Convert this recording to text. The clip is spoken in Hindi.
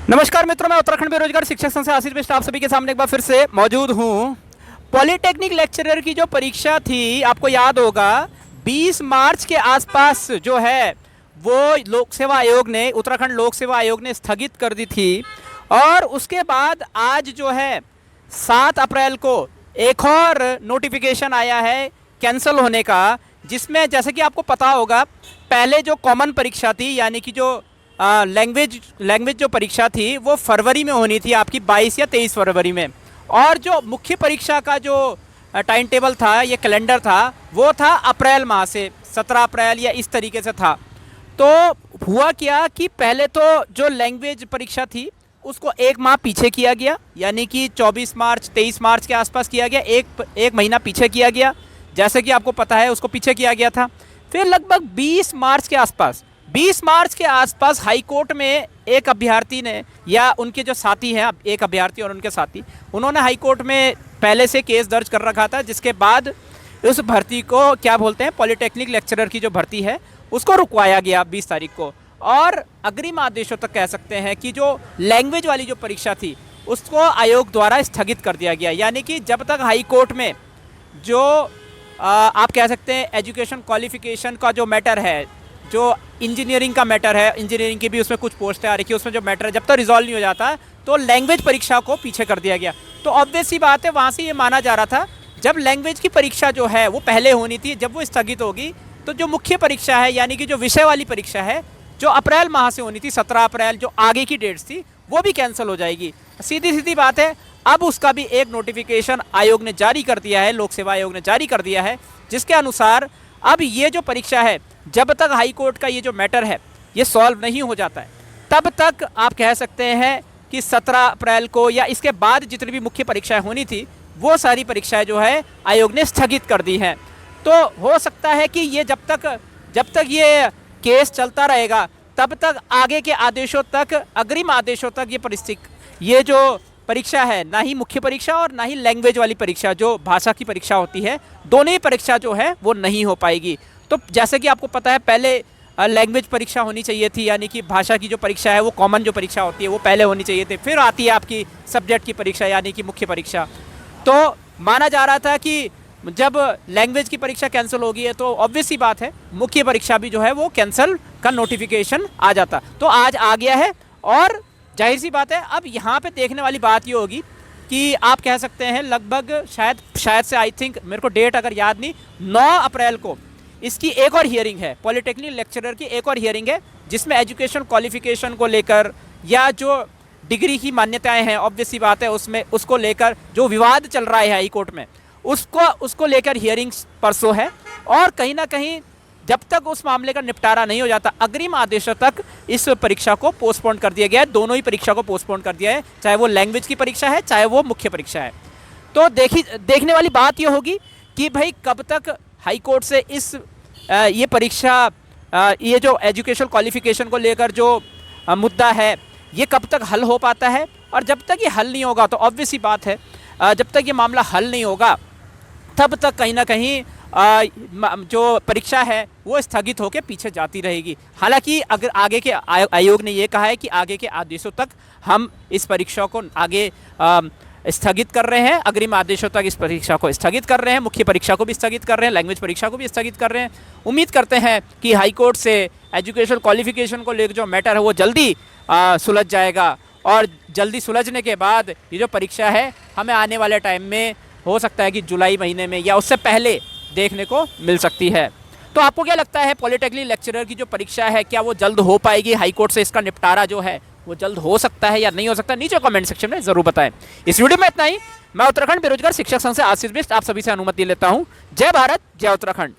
नमस्कार मित्रों, मैं उत्तराखंड बेरोजगार शिक्षक संघ से आशीष बिष्ट आप सभी के सामने एक बार फिर से मौजूद हूँ। पॉलिटेक्निक लेक्चरर की जो परीक्षा थी, आपको याद होगा 20 मार्च के आसपास जो है वो लोक सेवा आयोग ने, उत्तराखंड लोक सेवा आयोग ने स्थगित कर दी थी। और उसके बाद आज जो है 7 अप्रैल को एक और नोटिफिकेशन आया है कैंसिल होने का, जिसमें जैसे कि आपको पता होगा पहले जो कॉमन परीक्षा थी, यानी कि जो लैंग्वेज जो परीक्षा थी वो फरवरी में होनी थी, आपकी 22 या 23 फरवरी में। और जो मुख्य परीक्षा का जो टाइम टेबल था, ये कैलेंडर था, वो था अप्रैल माह से 17 अप्रैल या इस तरीके से था। तो हुआ क्या कि पहले तो जो लैंग्वेज परीक्षा थी उसको एक माह पीछे किया गया, यानी कि 24 मार्च 23 मार्च के आसपास किया गया, एक महीना पीछे किया गया, जैसे कि आपको पता है उसको पीछे किया गया था। फिर लगभग 20 मार्च के आसपास हाई कोर्ट में एक अभ्यर्थी ने, या उनके जो साथी हैं, एक अभ्यर्थी और उनके साथी, उन्होंने हाई कोर्ट में पहले से केस दर्ज कर रखा था, जिसके बाद उस भर्ती को क्या बोलते हैं, पॉलिटेक्निक लेक्चरर की जो भर्ती है उसको रुकवाया गया 20 तारीख को। और अग्रिम आदेशों तक कह सकते हैं कि जो लैंग्वेज वाली जो परीक्षा थी उसको आयोग द्वारा स्थगित कर दिया गया। यानी कि जब तक हाई कोर्ट में जो आप कह सकते हैं एजुकेशन क्वालिफिकेशन का जो मैटर है, जो इंजीनियरिंग का मैटर है, इंजीनियरिंग की भी उसमें कुछ पोस्टें आ रही है, उसमें जो मैटर है जब तक रिजॉल्व नहीं हो जाता तो लैंग्वेज परीक्षा को पीछे कर दिया गया। तो ऑब्वियस सी बात है, वहाँ से ये माना जा रहा था जब लैंग्वेज की परीक्षा जो है वो पहले होनी थी, जब वो स्थगित होगी तो जो मुख्य परीक्षा है, यानी कि जो विषय वाली परीक्षा है, जो अप्रैल माह से होनी थी 17 अप्रैल, जो आगे की डेट्स थी, वो भी कैंसिल हो जाएगी। सीधी सीधी बात है। अब उसका भी एक नोटिफिकेशन आयोग ने जारी कर दिया है, लोक सेवा आयोग ने जारी कर दिया है, जिसके अनुसार अब ये जो परीक्षा है, जब तक हाई कोर्ट का ये जो मैटर है ये सॉल्व नहीं हो जाता है, तब तक आप कह सकते हैं कि 17 अप्रैल को या इसके बाद जितनी भी मुख्य परीक्षाएं होनी थी वो सारी परीक्षाएं जो है आयोग ने स्थगित कर दी हैं। तो हो सकता है कि ये जब तक ये केस चलता रहेगा तब तक आगे के आदेशों तक, अग्रिम आदेशों तक ये जो परीक्षा है, ना ही मुख्य परीक्षा और ना ही लैंग्वेज वाली परीक्षा जो भाषा की परीक्षा होती है, दोनों ही परीक्षा जो है वो नहीं हो पाएगी। तो जैसे कि आपको पता है पहले लैंग्वेज परीक्षा होनी चाहिए थी, यानी कि भाषा की जो परीक्षा है वो कॉमन जो परीक्षा होती है वो पहले होनी चाहिए थी, फिर आती है आपकी सब्जेक्ट की परीक्षा यानी कि मुख्य परीक्षा। तो माना जा रहा था कि जब लैंग्वेज की परीक्षा कैंसिल होगी है तो ऑब्वियस सी बात है मुख्य परीक्षा भी जो है वो कैंसिल का नोटिफिकेशन आ जाता। तो आज आ गया है और जाहिर सी बात है अब यहाँ पे देखने वाली बात ये होगी कि आप कह सकते हैं लगभग शायद से, आई थिंक, मेरे को डेट अगर याद नहीं, 9 अप्रैल को इसकी एक और हियरिंग है, पॉलिटेक्निक लेक्चरर की एक और हियरिंग है, जिसमें एजुकेशन क्वालिफिकेशन को लेकर या जो डिग्री की मान्यताएं हैं, ऑब्वियस सी बात है उसमें उसको लेकर जो विवाद चल रहा है हाई कोर्ट में, उसको लेकर हियरिंग परसों है। और कहीं ना कहीं जब तक उस मामले का निपटारा नहीं हो जाता, अग्रिम आदेशों तक इस परीक्षा को पोस्टपोन कर दिया गया है। दोनों ही परीक्षा को पोस्टपोन कर दिया है, चाहे वो लैंग्वेज की परीक्षा है चाहे वो मुख्य परीक्षा है। तो देखने वाली बात ये होगी कि भाई कब तक हाई कोर्ट से ये परीक्षा, ये जो एजुकेशन क्वालिफिकेशन को लेकर जो मुद्दा है ये कब तक हल हो पाता है। और जब तक ये हल नहीं होगा तो ऑब्वियस ही बात है, जब तक ये मामला हल नहीं होगा तब तक कहीं ना कहीं जो परीक्षा है वो स्थगित होकर पीछे जाती रहेगी। हालांकि अगर आगे के आयोग ने ये कहा है कि आगे के आदेशों तक हम इस परीक्षा को आगे स्थगित कर रहे हैं, अग्रिम आदेशों तक इस परीक्षा को स्थगित कर रहे हैं, मुख्य परीक्षा को भी स्थगित कर रहे हैं, लैंग्वेज परीक्षा को भी स्थगित कर रहे हैं। उम्मीद करते हैं कि हाई कोर्ट से एजुकेशन क्वालिफिकेशन को लेकर जो मैटर है वो जल्दी सुलझ जाएगा, और जल्दी सुलझने के बाद ये जो परीक्षा है हमें आने वाले टाइम में हो सकता है कि जुलाई महीने में या उससे पहले देखने को मिल सकती है। तो आपको क्या लगता है, पॉलिटेक्निक लेक्चरर की जो परीक्षा है क्या वो जल्द हो पाएगी? हाई कोर्ट से इसका निपटारा जो है वो जल्द हो सकता है या नहीं हो सकता? नीचे कमेंट सेक्शन में जरूर बताएं। इस वीडियो में इतना ही। मैं उत्तराखंड बेरोजगार शिक्षक संघ से आशीष बिष्ट आप सभी से अनुमति लेता हूं। जय भारत, जय उत्तराखंड।